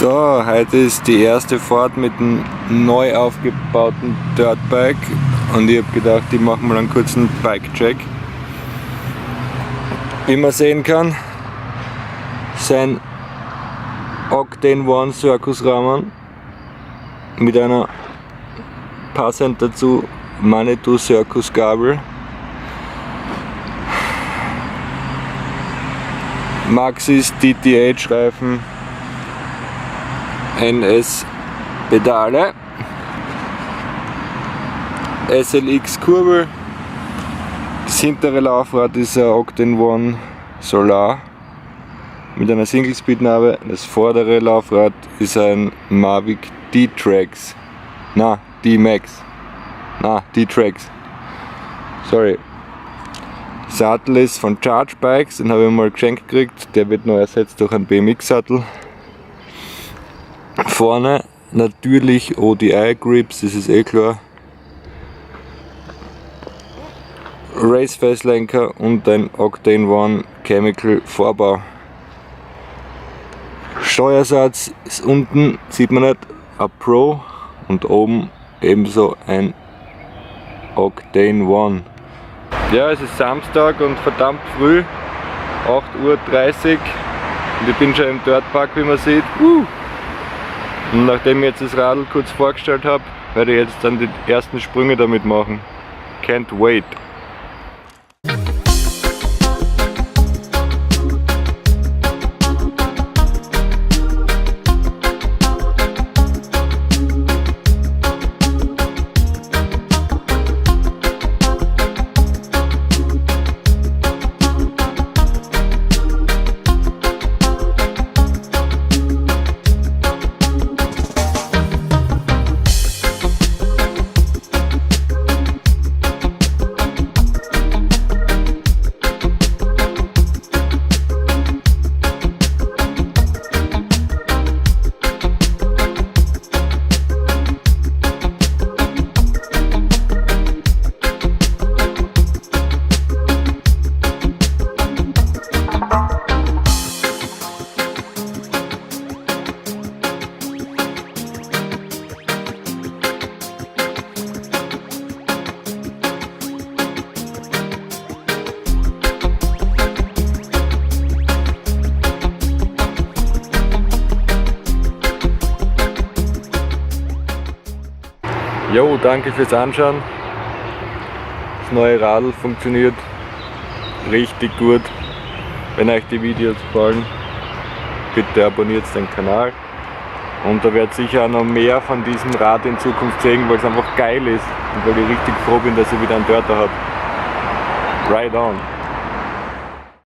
So, heute ist die erste Fahrt mit dem neu aufgebauten Dirtbike und ich habe gedacht, ich mache mal einen kurzen Bike-Check. Wie man sehen kann, sein Octane One Circus Rahmen mit einer passend dazu Manitou Circus Gabel. Maxxis DTH Reifen, NS Pedale, SLX Kurbel. Das hintere Laufrad ist ein Octane One Solar mit einer Single-Speed-Narbe. Das vordere Laufrad ist ein Mavic D-Trax. D-Max. D-Trax. Sorry. Sattel ist von Charge Bikes, den habe ich mal geschenkt gekriegt. Der wird neu ersetzt durch einen BMX-Sattel. Vorne natürlich ODI Grips, das ist eh klar. Race-Face-Lenker und ein Octane One Chemical Vorbau. Steuersatz ist unten, sieht man nicht, ein Pro und oben ebenso ein Octane One. Ja, es ist Samstag und verdammt früh, 8:30 Uhr und ich bin schon im Dirtpark, wie man sieht. Und nachdem ich jetzt das Radl kurz vorgestellt habe, werde ich jetzt dann die ersten Sprünge damit machen. Can't wait! Jo, danke fürs Anschauen. Das neue Radl funktioniert richtig gut. Wenn euch die Videos gefallen, bitte abonniert den Kanal. Und da werdet sicher auch noch mehr von diesem Rad in Zukunft sehen, weil es einfach geil ist und weil ich richtig froh bin, dass ich wieder einen Dirter habe. Ride on!